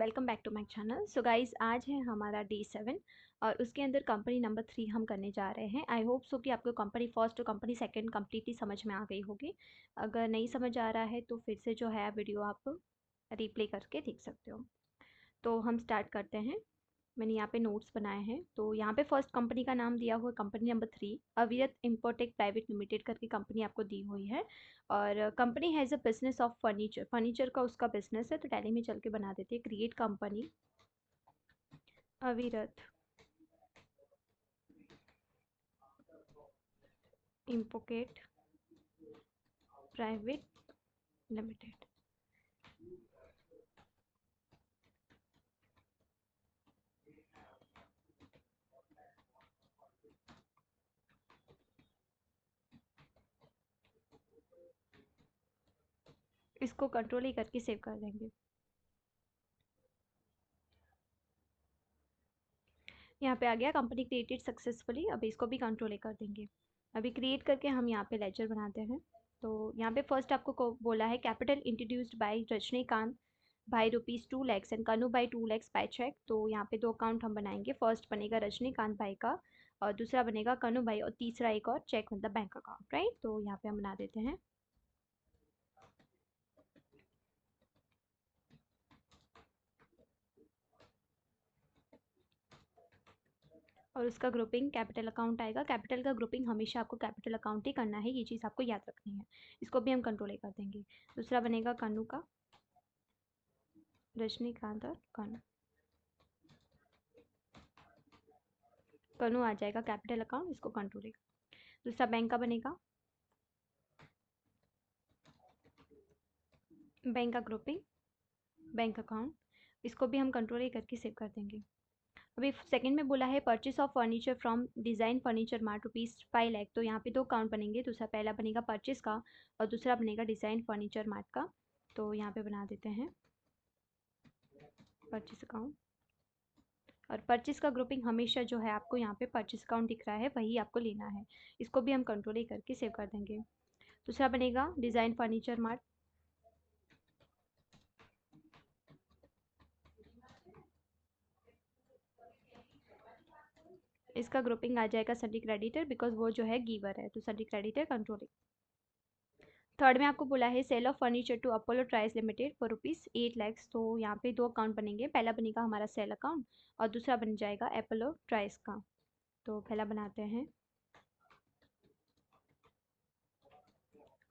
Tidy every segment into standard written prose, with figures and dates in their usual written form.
Welcome back to my channel. So guys, आज है हमारा डे 7 और उसके अंदर कंपनी नंबर 3 हम करने जा रहे हैं। आई होप सो कि आपको कंपनी फर्स्ट और कंपनी सेकंड कंप्लीटली समझ में आ गई होगी। अगर नहीं समझ आ रहा है तो फिर से जो है वीडियो आप रिप्ले करके देख सकते हो। तो हम स्टार्ट करते हैं। मैंने यहाँ पे नोट्स बनाए हैं। तो यहाँ पे फर्स्ट कंपनी का नाम दिया हुआ है कंपनी नंबर 3, अविरत इम्पोटेक प्राइवेट लिमिटेड करके कंपनी आपको दी हुई है। और company has a business of furniture, furniture का उसका बिजनेस है। तो टैली में चल के बना देते हैं। क्रिएट कंपनी अविरत इम्पोकेट प्राइवेट लिमिटेड। इसको कंट्रोल ही करके सेव कर देंगे। यहाँ पे आ गया कंपनी क्रिएटेड सक्सेसफुली। अभी इसको भी कंट्रोल ही कर देंगे। अभी क्रिएट करके हम यहाँ पे लेजर बनाते हैं। तो यहाँ पे फर्स्ट आपको बोला है capital introduced by Rajinikanth by ₹2 lakhs and कनू बाई 2 lakhs बाय चेक। तो यहाँ पे दो अकाउंट हम बनाएंगे। फर्स्ट बनेगा रजनीकांत भाई का और दूसरा बनेगा कनू भाई और तीसरा एक और चेक मतलब बैंक अकाउंट, राइट। तो यहाँ पे हम बना देते हैं। और उसका ग्रुपिंग कैपिटल अकाउंट आएगा। कैपिटल का ग्रुपिंग हमेशा आपको कैपिटल अकाउंट ही करना है, ये चीज़ आपको याद रखनी है। इसको भी हम कंट्रोल ही कर देंगे। दूसरा बनेगा कनू का, रजनीकांत और कनू। कनू आ जाएगा कैपिटल अकाउंट, इसको कंट्रोल ही। दूसरा बैंक का बनेगा बैंक का ग्रुपिंग बैंक अकाउंट, इसको भी हम कंट्रोल ही करके सेव कर देंगे। अभी सेकंड में बोला है purchase of furniture from design furniture mart ₹5 lakh. तो यहाँ पे दो अकाउंट बनेंगे। दूसरा पहला बनेगा परचेस का और दूसरा बनेगा डिज़ाइन फर्नीचर मार्ट का। तो यहाँ पे बना देते हैं परचेस अकाउंट। और परचेस का ग्रुपिंग हमेशा जो है आपको यहाँ पे परचेस अकाउंट दिख रहा है वही आपको लेना है। इसको भी हम कंट्रोल ही करके सेव कर देंगे। दूसरा बनेगा डिज़ाइन फर्नीचर मार्ट। इसका ग्रुपिंग आ जाएगा सडी क्रेडिटर, बिकॉज वो जो है गीवर है। तो सडी क्रेडिटर कंट्रोलिंग। थर्ड में आपको बोला है sale of furniture to Apollo Tyres limited for ₹8 lakhs। तो यहाँ पे दो अकाउंट बनेंगे। पहला बनेगा हमारा सेल अकाउंट और दूसरा बन जाएगा अपोलो ट्राइज का। तो पहला बनाते हैं।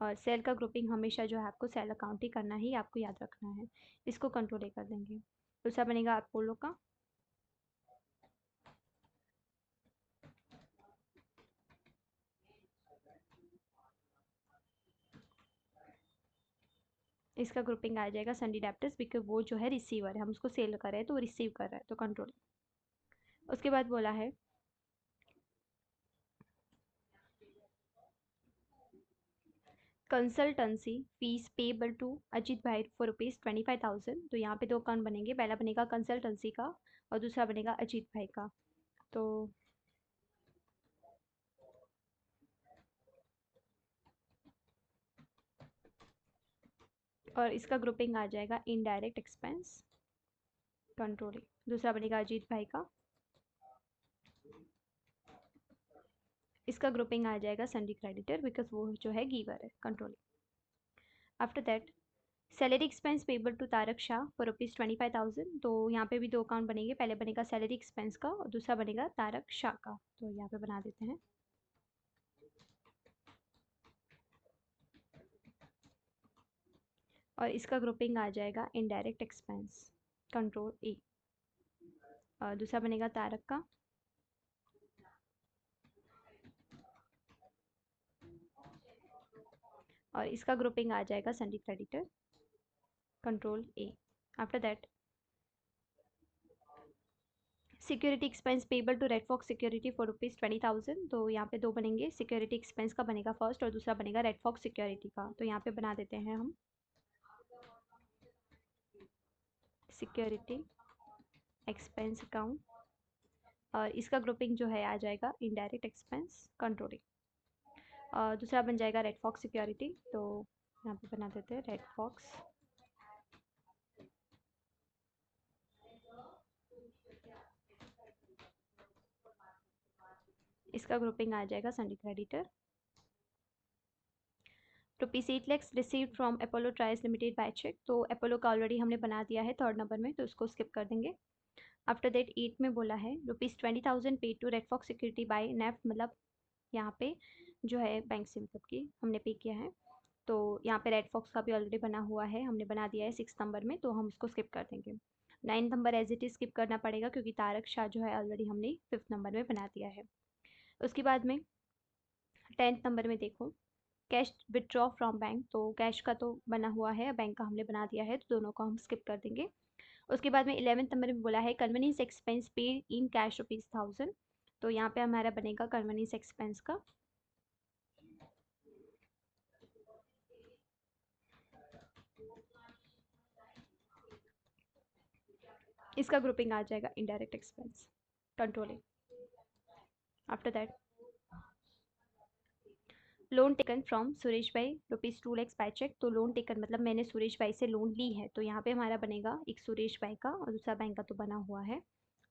और सेल का ग्रुपिंग हमेशा जो है आपको सेल अकाउंट ही करना ही आपको याद रखना है। इसको कंट्रोल ही कर देंगे। दूसरा बनेगा अपोलो का। इसका ग्रुपिंग आ जाएगा संडी डेप्टर्स, बिकॉज वो जो है रिसीवर है, हम उसको सेल कर रहे हैं तो वो रिसीव कर रहा है, तो कंट्रोल। उसके बाद बोला है consultancy fees payable to Ajit bhai for ₹25,000। तो यहाँ पे दो अकाउंट बनेंगे। पहला बनेगा कंसल्टेंसी का और दूसरा बनेगा अजीत भाई का। तो और इसका ग्रुपिंग आ जाएगा इनडायरेक्ट एक्सपेंस कंट्रोलिंग। दूसरा बनेगा अजीत भाई का। इसका ग्रुपिंग आ जाएगा संडी क्रेडिटर, बिकॉज वो जो है गीवर है, controlling. After that salary expense payable to Tarak Shah for ₹25,000। तो यहाँ पे भी दो अकाउंट बनेंगे। पहले बनेगा सैलरी एक्सपेंस का और दूसरा बनेगा तारक शाह का। तो यहाँ पे बना देते हैं। और इसका ग्रुपिंग आ जाएगा इनडायरेक्ट एक्सपेंस कंट्रोल ए। और दूसरा बनेगा तारक का। और इसका ग्रुपिंग आ जाएगा sundry creditor control A. After that security expense payable to Red Fox Security for ₹20,000। तो यहाँ पे दो बनेंगे। सिक्योरिटी एक्सपेंस का बनेगा फर्स्ट और दूसरा बनेगा रेड फॉक्स सिक्योरिटी का। तो यहाँ पे बना देते हैं हम सिक्योरिटी एक्सपेंस अकाउंट। और इसका ग्रुपिंग जो है आ जाएगा इनडायरेक्ट एक्सपेंस कंट्रोलिंग। और दूसरा बन जाएगा रेड फॉक्स सिक्योरिटी। तो यहाँ पे बना देते हैं रेड फॉक्स इसका ग्रुपिंग आ जाएगा sundry creditor. ₹8 lakhs received from Apollo Trials limited by cheque, तो अपोलो का ऑलरेडी हमने बना दिया है थर्ड नंबर में, तो उसको स्किप कर देंगे। आफ्टर दैट 8 में बोला है ₹20,000 paid to Red Fox Security by NEFT, मतलब यहाँ पे जो है बैंक से मतलब कि हमने पे किया है। तो यहाँ पे रेड फॉक्स का भी ऑलरेडी बना हुआ है, हमने बना दिया है 6 नंबर में, तो हम इसको स्किप कर देंगे। 9 number as it is skip करना पड़ेगा क्योंकि तारक शाह जो है ऑलरेडी हमने 5th नंबर में बना दिया है। उसके बाद में 10th नंबर में देखो कैश विदड्रॉ फ्रॉम बैंक, तो कैश का तो बना हुआ है, बैंक का हमने बना दिया है, तो दोनों को हम स्किप कर देंगे। उसके बाद में 11th नंबर में बोला है convenience expense paid in cash ₹1000, तो यहाँ पे हमारा बनेगा कन्वीनियंस एक्सपेंस का। इसका ग्रुपिंग आ जाएगा indirect expense controlling. After that loan taken from Suresh भाई ₹2 lakhs बाय चेक, तो लोन टेकन मतलब मैंने सुरेश भाई से लोन ली है, तो यहाँ पे हमारा बनेगा एक सुरेश भाई का और दूसरा बैंक का तो बना हुआ है,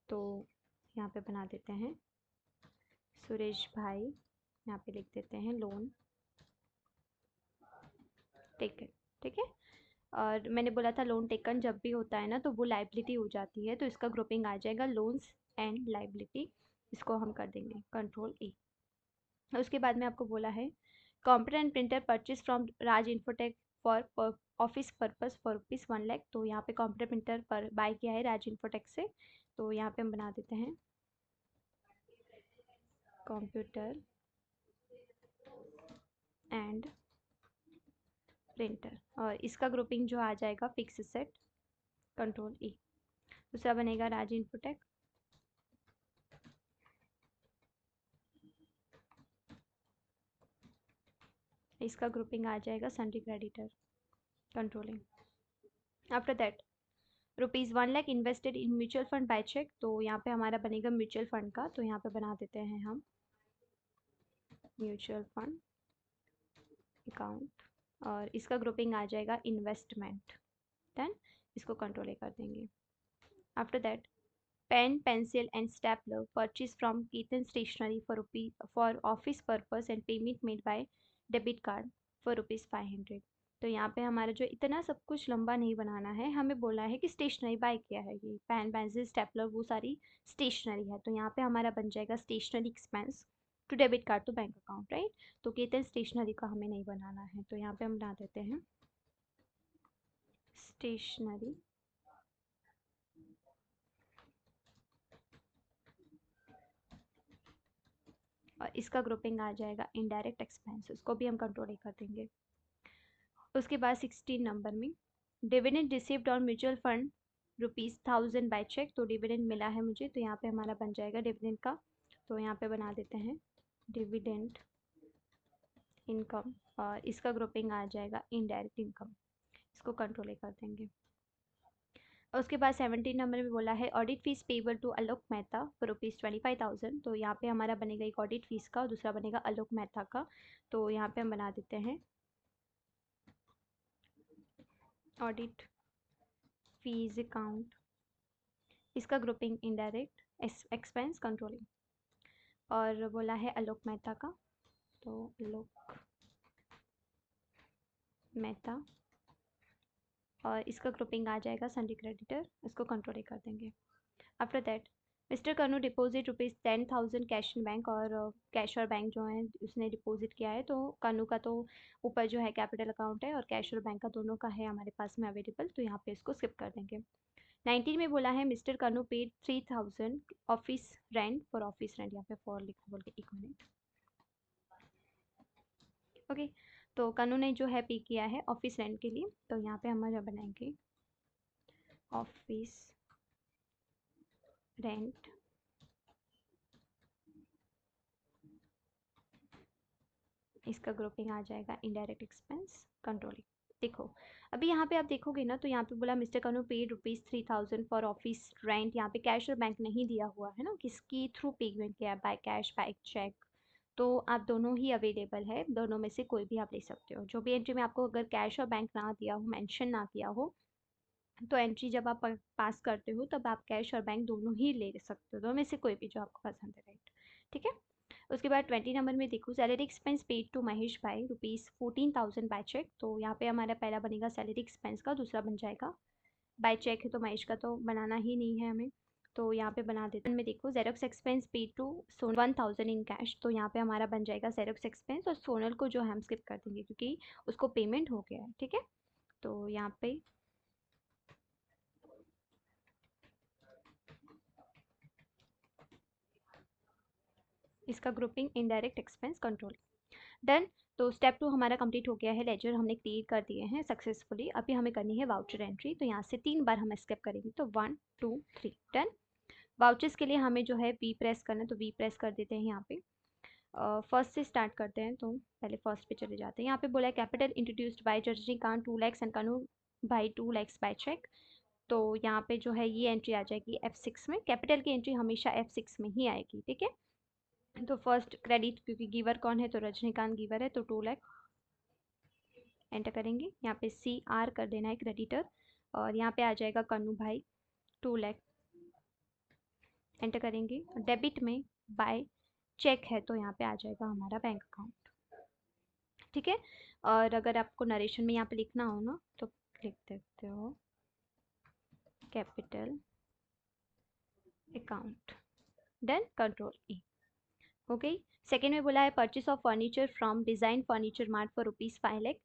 तो यहाँ पे बना देते हैं सुरेश भाई, यहाँ पे लिख देते हैं लोन टेकन। ठीक है, और मैंने बोला था लोन टेकन जब भी होता है ना तो वो लाइबिलिटी हो जाती है, तो इसका ग्रुपिंग आ जाएगा लोन्स एंड लाइबिलिटी, इसको हम कर देंगे कंट्रोल ई। उसके बाद में आपको बोला है computer and printer purchase from Raj infotech for office purpose for ₹1 lakh, तो यहाँ पे कंप्यूटर प्रिंटर पर बाय किया है राज इन्फोटेक से, तो यहाँ पे हम बना देते हैं कंप्यूटर एंड प्रिंटर, और इसका ग्रुपिंग जो आ जाएगा फिक्स सेट कंट्रोल ई। दूसरा बनेगा राज इन्फोटेक, इसका ग्रुपिंग आ जाएगा sundry creditor controlling. After that ₹1 lakh invested in mutual fund by cheque, तो यहाँ पे हमारा बनेगा म्यूचुअल फंड का, तो यहाँ पे बना देते हैं हम म्यूचुअल फंड अकाउंट, और इसका ग्रुपिंग आ जाएगा इन्वेस्टमेंट, देन इसको कंट्रोल कर देंगे। After that pen pencil and stapler purchase from Kirtan stationery for office purpose and payment made by debit card for ₹500, तो यहाँ पे हमारा जो इतना सब कुछ लंबा नहीं बनाना है, हमें बोला है कि स्टेशनरी बाय किया है, ये पेन पेंसिल स्टेपलर वो सारी स्टेशनरी है, तो यहाँ पे हमारा बन जाएगा stationery expense to debit card to bank account, right. तो कीर्तन स्टेशनरी का हमें नहीं बनाना है, तो यहाँ पे हम बना देते हैं स्टेशनरी और इसका ग्रुपिंग आ जाएगा इनडायरेक्ट एक्सपेंस, उसको भी हम कंट्रोल कर देंगे। उसके बाद 16 नंबर में dividend received on mutual fund ₹1000 by cheque, तो डिविडेंड मिला है मुझे, तो यहाँ पे हमारा बन जाएगा डिविडेंड का, तो यहाँ पे बना देते हैं डिविडेंड इनकम, और इसका ग्रुपिंग आ जाएगा इनडायरेक्ट इनकम, इसको कंट्रोल कर देंगे। और उसके बाद 17 नंबर में बोला है audit fees payable to Alok Mehta for ₹25,000, तो यहाँ पे हमारा बनेगा एक ऑडिट फीस का और दूसरा बनेगा आलोक मेहता का, तो यहाँ पे हम बना देते हैं ऑडिट फीस अकाउंट, इसका ग्रुपिंग इनडायरेक्ट एक्सपेंस कंट्रोलिंग, और बोला है आलोक मेहता का, तो आलोक मेहता, और इसका ग्रुपिंग आ जाएगा सन्डी क्रेडिटर, इसको कंट्रोल कर देंगे। After that mister Kannu deposit ₹10,000 cash in bank, और कैश और बैंक जो है उसने डिपॉजिट किया है, तो कन्नू का तो ऊपर जो है कैपिटल अकाउंट है और कैश और बैंक का दोनों का है हमारे पास में अवेलेबल, तो यहाँ पे इसको स्किप कर देंगे। 19 में बोला है mister Kannu paid 3000 office rent for office rent, यहाँ पे फॉर लिखा बोल के 1 मिनट, ओके। तो कन्नू ने जो है पे किया है ऑफिस रेंट के लिए, तो यहाँ पे हमारा बनाएंगे ऑफिस रेंट, इसका ग्रुपिंग आ जाएगा इनडायरेक्ट एक्सपेंस कंट्रोलिंग। देखो अभी यहाँ पे आप देखोगे ना, तो यहाँ पे बोला mister Kannu paid ₹3000 for office rent, यहाँ पे कैश और बैंक नहीं दिया हुआ है ना, किसकी थ्रू पेमेंट किया, बाय कैश बाय चेक, तो आप दोनों ही अवेलेबल है, दोनों में से कोई भी आप ले सकते हो। जो भी एंट्री में आपको अगर कैश और बैंक ना दिया हो, मेंशन ना किया हो, तो एंट्री जब आप पास करते हो तब आप कैश और बैंक दोनों ही ले सकते हो, दोनों में से कोई भी जो आपको पसंद है, राइट। ठीक है, उसके बाद 20 नंबर में देखो salary expense paid to Mahesh bhai ₹14,000 by cheque. तो यहाँ पे हमारा पहला बनेगा सैलरी एक्सपेंस का, दूसरा बन जाएगा बाय चेक है तो महेश का तो बनाना ही नहीं है हमें, तो यहाँ पे बना देते हैं। में देखो xerox expense paid to Sonal 1000 in cash. तो यहाँ पे हमारा बन जाएगा जेरोक्स एक्सपेंस, और सोनल को जो हम स्किप कर देंगे क्योंकि उसको पेमेंट हो गया है। ठीक है, तो यहाँ पे इसका grouping indirect expense control done. तो स्टेप 2 हमारा कंप्लीट हो गया है, लेजर हमने क्रिएट कर दिए हैं सक्सेसफुली। अभी हमें करनी है वाउचर एंट्री, तो यहाँ से 3 बार हम स्किप करेंगे, तो 1 2 3 डन। वाउचर्स के लिए हमें जो है वी प्रेस करना है, तो वी प्रेस कर देते हैं यहाँ पे। फर्स्ट से स्टार्ट करते हैं, तो पहले फर्स्ट पे चले जाते हैं। यहाँ पे बोला है capital introduced by Rajinikanth 2 lakhs and Kanu bhai 2 lakhs bye cheque. तो यहाँ पे जो है ये एंट्री आ जाएगी F6 में। कैपिटल की एंट्री हमेशा F6 में ही आएगी। ठीक है, तो फर्स्ट क्रेडिट, क्योंकि गिवर कौन है तो रजनीकांत गिवर है, तो 2 लाख एंटर करेंगे। यहाँ पे CR कर देना है क्रेडिटर, और यहाँ पे आ जाएगा कन्नू भाई 2 लाख एंटर करेंगे। डेबिट में बाय चेक है तो यहाँ पे आ जाएगा हमारा बैंक अकाउंट। ठीक है, और अगर आपको नरेशन में यहाँ पे लिखना हो ना तो लिख देते हो capital account done, control E। हो गई। सेकेंड में बोला है purchase of furniture from design furniture mart for ₹5 lakh.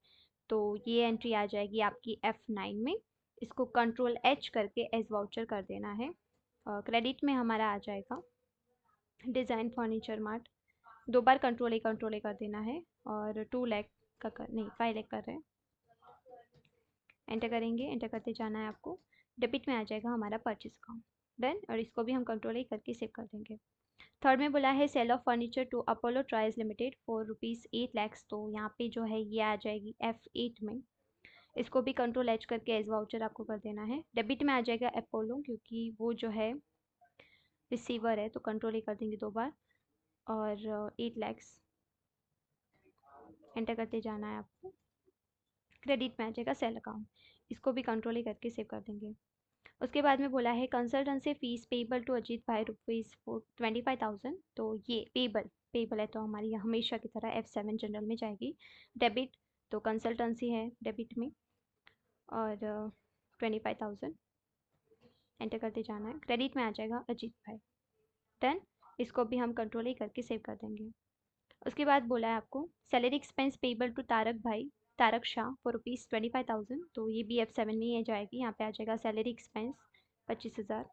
तो ये एंट्री आ जाएगी आपकी F9 में। इसको कंट्रोल H करके एज वाउचर कर देना है। क्रेडिट में हमारा आ जाएगा डिज़ाइन फर्नीचर मार्ट, 2 बार कंट्रोल ए कर देना है, और 2 लाख का नहीं 5 लाख कर रहे हैं। एंटर करेंगे, एंटर करते जाना है आपको। डेबिट में आ जाएगा हमारा परचेस अकाउंट डन, और इसको भी हम कंट्रोल ए करके सेव कर देंगे। थर्ड में बोला है sale of furniture to Apollo Tyres limited for ₹8 lakhs। तो यहाँ पे जो है ये आ जाएगी F8 में। इसको भी कंट्रोल एच करके एज वाउचर आपको कर देना है। डेबिट में आ जाएगा अपोलो, क्योंकि वो जो है रिसीवर है, तो कंट्रोल ए कर देंगे 2 बार, और 8 lakhs एंटर करते जाना है आपको। क्रेडिट में आ जाएगा सेल अकाउंट, इसको भी कंट्रोल ए करके सेव कर देंगे। उसके बाद में बोला है consultancy fees payable to Ajit bhai ₹25,000। तो ये पेबल है तो हमारी हमेशा की तरह F7 जनरल में जाएगी। डेबिट तो कंसल्टेंसी है डेबिट में, और 25,000 एंटर करते जाना है। क्रेडिट में आ जाएगा अजीत भाई डन, इसको भी हम कंट्रोल ही करके सेव कर देंगे। उसके बाद बोला है आपको salary expense payable to Tarak Shah for ₹25,000। तो ये भी F7 में ही जाएगी। यहाँ पे आ जाएगा सैलरी एक्सपेंस 25,000,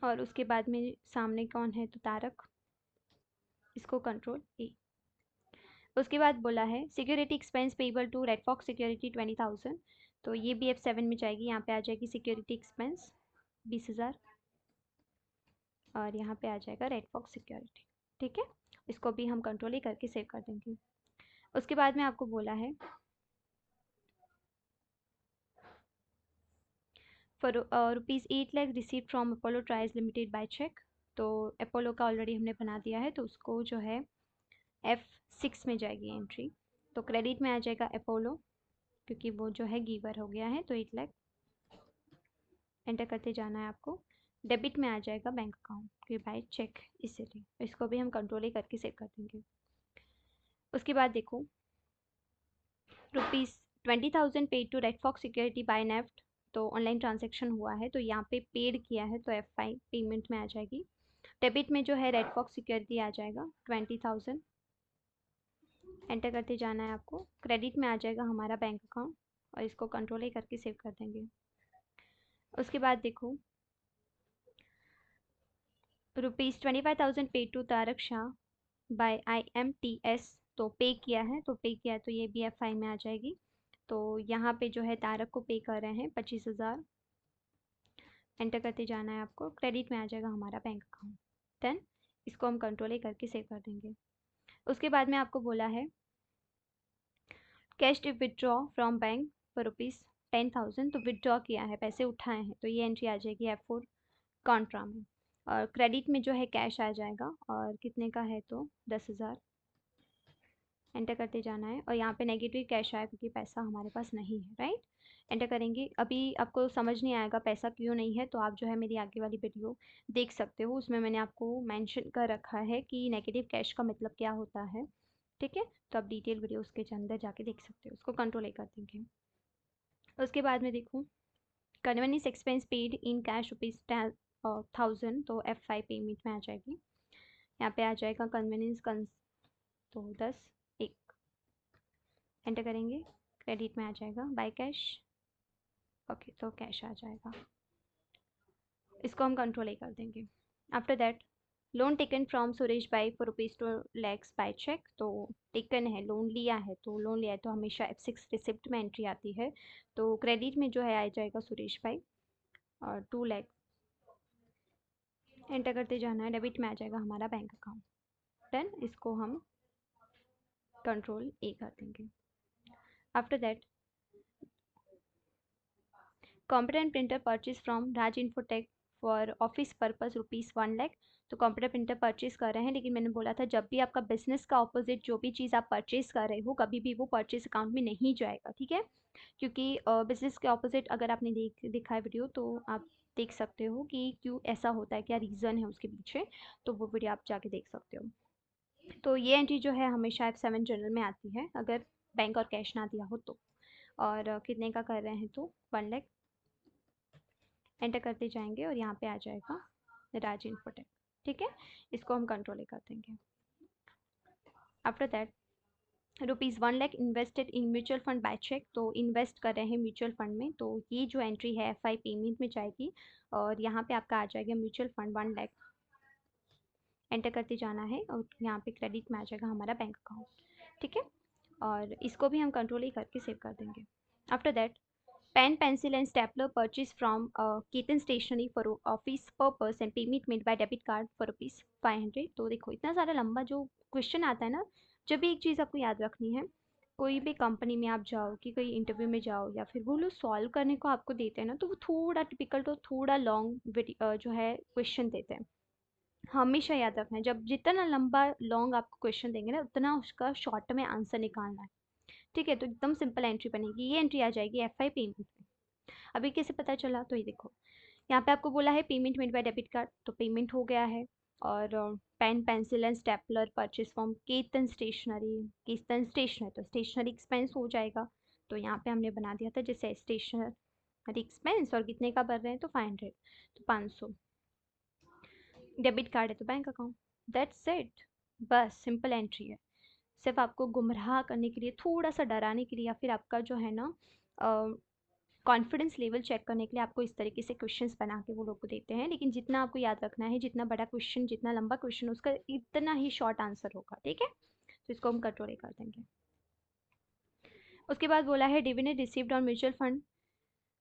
और उसके बाद में सामने कौन है तो तारक, इसको कंट्रोल ए। उसके बाद बोला है security expense payable to Red Fox Security 20,000। तो ये भी F7 में जाएगी। यहाँ पे आ जाएगी सिक्योरिटी एक्सपेंस 20,000, और यहाँ पे आ जाएगा रेड फॉक्स सिक्योरिटी। ठीक है, इसको भी हम कंट्रोल ही करके सेव कर देंगे। उसके बाद में आपको बोला है for ₹8 lakh receive from Apollo Tyres limited by cheque. तो अपोलो का ऑलरेडी हमने बना दिया है, तो उसको जो है F6 में जाएगी एंट्री। तो क्रेडिट में आ जाएगा अपोलो, क्योंकि वो जो है गीवर हो गया है, तो 8 लाख एंटर करते जाना है आपको। डेबिट में आ जाएगा बैंक अकाउंट कि बाय चेक, इसीलिए इसको भी हम कंट्रोल ही करके सेव कर देंगे। उसके बाद देखो ₹20,000 paid to Red Fox Security by NEFT. तो ऑनलाइन ट्रांजेक्शन हुआ है, तो यहाँ पे पेड किया है तो F5 पेमेंट में आ जाएगी। डेबिट में जो है रेड फॉक्स सिक्योरिटी आ जाएगा 20,000 एंटर करते जाना है आपको। क्रेडिट में आ जाएगा हमारा बैंक अकाउंट, और इसको कंट्रोल ही करके सेव कर देंगे। उसके बाद देखो ₹25,000 paid to Tarak Shah by IMTS। तो पे किया है, तो ये भी F5 में आ जाएगी। तो यहाँ पे जो है तारक को पे कर रहे हैं 25,000 एंटर करते जाना है आपको। क्रेडिट में आ जाएगा हमारा बैंक अकाउंट देन, इसको हम कंट्रोल ही करके सेव कर देंगे। उसके बाद में आपको बोला है cash withdraw from bank for ₹10,000। तो विदड्रॉ किया है, पैसे उठाए हैं, तो ये एंट्री आ जाएगी F4 कॉन्ट्रा में। और क्रेडिट में जो है कैश आ जाएगा, और कितने का है तो 10,000 एंटर करते जाना है। और यहाँ पे नेगेटिव कैश आया क्योंकि पैसा हमारे पास नहीं है, राइट। एंटर करेंगे। अभी आपको समझ नहीं आएगा पैसा क्यों नहीं है, तो आप जो है मेरी आगे वाली वीडियो देख सकते हो, उसमें मैंने आपको मेंशन कर रखा है कि नेगेटिव कैश का मतलब क्या होता है। ठीक है, तो आप डिटेल वीडियो उसके अंदर जाके देख सकते हो। उसको कंट्रोल ए कर देंगे। उसके बाद में देखूँ, convenience expense paid in cash rupees 1000, तो F5 पेमेंट में आ जाएगी। यहाँ पे आ जाएगा कन्वेनियंस तो 10 1 एंटर करेंगे, क्रेडिट में आ जाएगा बाय कैश। ओके, तो कैश आ जाएगा। इसको हम कंट्रोल ही कर देंगे। After that, loan taken from Suresh भाई फॉर ₹2 lakhs बाय चेक, तो टेकन है, लोन लिया है, तो लोन लिया है तो हमेशा F6 रिसिप्ट में एंट्री आती है। तो क्रेडिट में जो है आ जाएगा सुरेश भाई और 2 लाख एंटर करते जाना है। डेबिट में आ जाएगा हमारा बैंक अकाउंट। डन, इसको हम कंट्रोल ए कर देंगे। After that, computer and printer purchase from Raj infotech for office purpose ₹1 lakh, तो कंप्यूटर प्रिंटर परचेज कर रहे हैं, लेकिन मैंने बोला था जब भी आपका बिजनेस का ऑपोजिट जो भी चीज़ आप परचेज कर रहे हो कभी भी वो परचेज अकाउंट में नहीं जाएगा। ठीक है, क्योंकि बिजनेस के ऑपोजिट अगर आपने देखा है वीडियो तो आप देख सकते हो कि क्यों ऐसा होता है, क्या रीज़न है उसके पीछे, तो वो वीडियो आप जाके देख सकते हो। तो ये एंट्री जो है हमेशा F7 जनरल में आती है अगर बैंक और कैश ना दिया हो तो। और कितने का कर रहे हैं, तो 1 लाख एंटर करते जाएंगे और यहाँ पे आ जाएगा राज इन्फोटेक। ठीक है, इसको हम कंट्रोल कर देंगे। After that, ₹1 lakh invested in mutual fund by cheque, तो इन्वेस्ट कर रहे हैं म्यूचुअल फंड में, तो ये जो एंट्री है F5 पेमेंट में जाएगी और यहाँ पे आपका आ जाएगा म्यूचुअल फंड 1 लाख एंटर करते जाना है और यहाँ पे क्रेडिट में आ जाएगा हमारा बैंक अकाउंट। ठीक है, और इसको भी हम कंट्रोल ही करके सेव कर देंगे। After that, pen pencil and stapler purchase from Ketan stationery for office purpose and payment made by debit card for ₹500। तो देखो इतना सारा लंबा जो क्वेश्चन आता है ना, जब भी एक चीज़ आपको याद रखनी है, कोई भी कंपनी में आप जाओ कि कोई इंटरव्यू में जाओ या फिर वो लोग सॉल्व करने को आपको देते हैं ना, तो वो थोड़ा टिपिकल, तो थोड़ा लॉन्ग जो है क्वेश्चन देते हैं। हमेशा याद रखना है, जब जितना लंबा लॉन्ग आपको क्वेश्चन देंगे ना उतना उसका शॉर्ट में आंसर निकालना है। ठीक है, तो एकदम सिंपल एंट्री बनेगी, ये एंट्री आ जाएगी F5 पेमेंट में। अभी कैसे पता चला, तो ये देखो यहाँ पे आपको बोला है payment made by debit card, तो पेमेंट हो गया है। और pen pencil and stapler purchase from Ketan stationery, तो स्टेशनरी एक्सपेंस हो जाएगा। तो यहाँ पे हमने बना दिया था जैसे स्टेशनरी एक्सपेंस, और कितने का भर रहे हैं, तो 500, तो 500। डेबिट कार्ड है तो बैंक अकाउंट। दैट्स इट, बस सिंपल एंट्री है। सिर्फ आपको गुमराह करने के लिए, थोड़ा सा डराने के लिए, या फिर आपका जो है ना कॉन्फिडेंस लेवल चेक करने के लिए आपको इस तरीके से क्वेश्चंस बना के वो लोग को देते हैं। लेकिन जितना आपको याद रखना है, जितना बड़ा क्वेश्चन, जितना लंबा क्वेश्चन, उसका इतना ही शॉर्ट आंसर होगा। ठीक है, तो इसको हम कंट्रोल कर देंगे। उसके बाद बोला है dividend received on mutual fund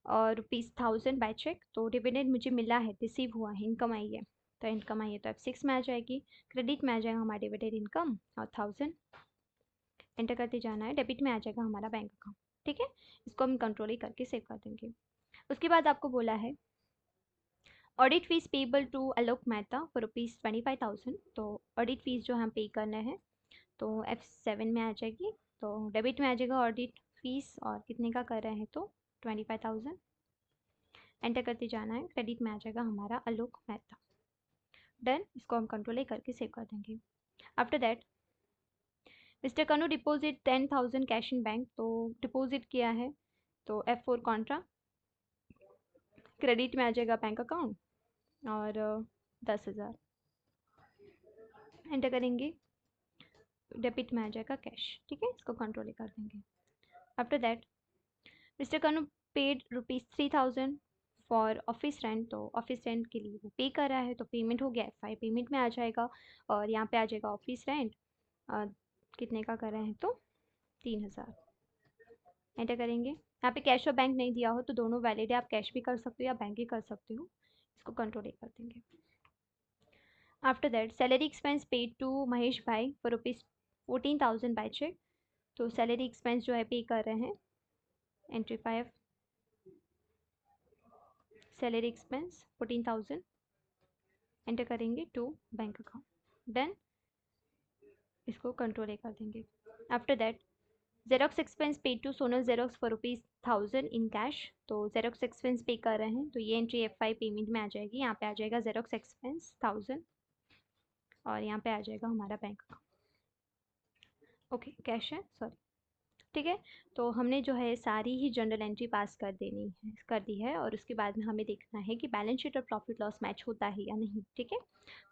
और ₹1000 बाय चेक, तो डिविडेंड मुझे मिला है, रिसीव हुआ है, इनकम आई है, तो इनकम आई है तो F6 में आ जाएगी। क्रेडिट में आ जाएगा हमारा डिविडेंड इनकम और 1000 एंटर करते जाना है। डेबिट में आ जाएगा हमारा बैंक अकाउंट। ठीक है, इसको हम कंट्रोल ही करके सेव कर देंगे। उसके बाद आपको बोला है audit fees payable to Alok Mehta for ₹25,000, तो ऑडिट फीस जो हम पे करने हैं तो F7 में आ जाएगी। तो डेबिट में आ जाएगा ऑडिट फीस और कितने का कर रहे हैं, तो 25,000 एंटर करते जाना है। क्रेडिट में आ जाएगा हमारा आलोक मेहता। डन, इसको हम कंट्रोल करके सेव कर देंगे। आफ्टर दैट, मिस्टर कनु डिपॉजिट 10,000 कैश इन बैंक, तो डिपॉजिट किया है तो F4 कॉन्ट्रा, क्रेडिट में आ जाएगा बैंक अकाउंट और 10,000 एंटर करेंगे। डेबिट में आ जाएगा कैश। ठीक है, इसको कंट्रोल कर देंगे। आफ्टर दैट, मिस्टर कनु पेड ₹3,000 फॉर ऑफिस रेंट, तो ऑफिस रेंट के लिए वो पे कर रहा है, तो पेमेंट हो गया, F5 पेमेंट में आ जाएगा। और यहाँ पे आ जाएगा ऑफिस रेंट, कितने का कर रहे हैं, तो 3,000 एंटर करेंगे। यहाँ पे कैश और बैंक नहीं दिया हो तो दोनों वैलिड है, आप कैश भी कर सकते हो या बैंक भी कर सकते हो। इसको कंट्रोल कर देंगे। After that, salary expense paid to Mahesh bhai for ₹14,000 by cheque, तो सैलरी एक्सपेंस जो है पे कर रहे हैं। एंट्री 5, सैलरी एक्सपेंस 14,000 एंटर करेंगे टू बैंक अकाउंट। देन इसको कंट्रोल कर देंगे। After that, xerox expense paid to Sonal xerox for ₹1000 in cash. तो जेरोक्स एक्सपेंस पे कर रहे हैं तो ये एंट्री F5 पेमेंट में आ जाएगी। यहाँ पे आ जाएगा जेरोक्स एक्सपेंस 1000 और यहाँ पे आ जाएगा हमारा बैंक का। ओके, कैश है, सॉरी। ठीक है, तो हमने जो है सारी ही जर्नल एंट्री पास कर दी है और उसके बाद में हमें देखना है कि बैलेंस शीट और प्रॉफिट लॉस मैच होता है या नहीं। ठीक है,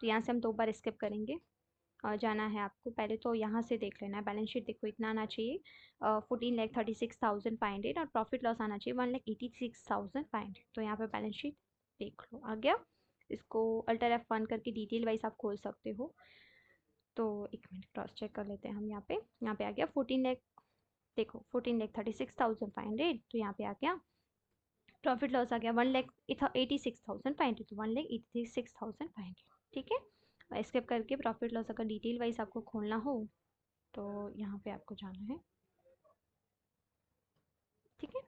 तो यहाँ से हम 2 बार स्किप करेंगे और जाना है आपको। पहले तो यहाँ से देख लेना है बैलेंस शीट। देखो इतना आना चाहिए 14,36,500 और प्रॉफिट लॉस आना चाहिए 1,86,500। तो यहाँ पे बैलेंस शीट देख लो, आ गया। इसको अल्टर F1 करके डिटेल वाइज आप खोल सकते हो। तो एक मिनट क्रॉस चेक कर लेते हैं हम। यहाँ पे आ गया 14 लाख। देखो 14,36,500, तो यहाँ पे आ गया प्रॉफिट लॉस आ गया 1,86,500, तो 1,86,500। ठीक है, और स्किप करके प्रॉफिट लॉस अगर डिटेल वाइज आपको खोलना हो तो यहाँ पे आपको जाना है। ठीक है,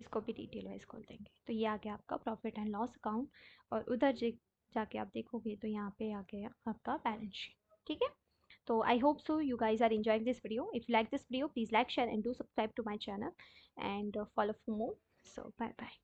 इसको भी डिटेल वाइज खोल देंगे। तो ये आ गया आपका प्रॉफिट एंड लॉस अकाउंट और उधर जाके आप देखोगे तो यहाँ पे आ गया आपका बैलेंस शीट। ठीक है, so I hope so you guys are enjoying this video. If you like this video, please like, share and do subscribe to my channel and follow for more. So bye bye.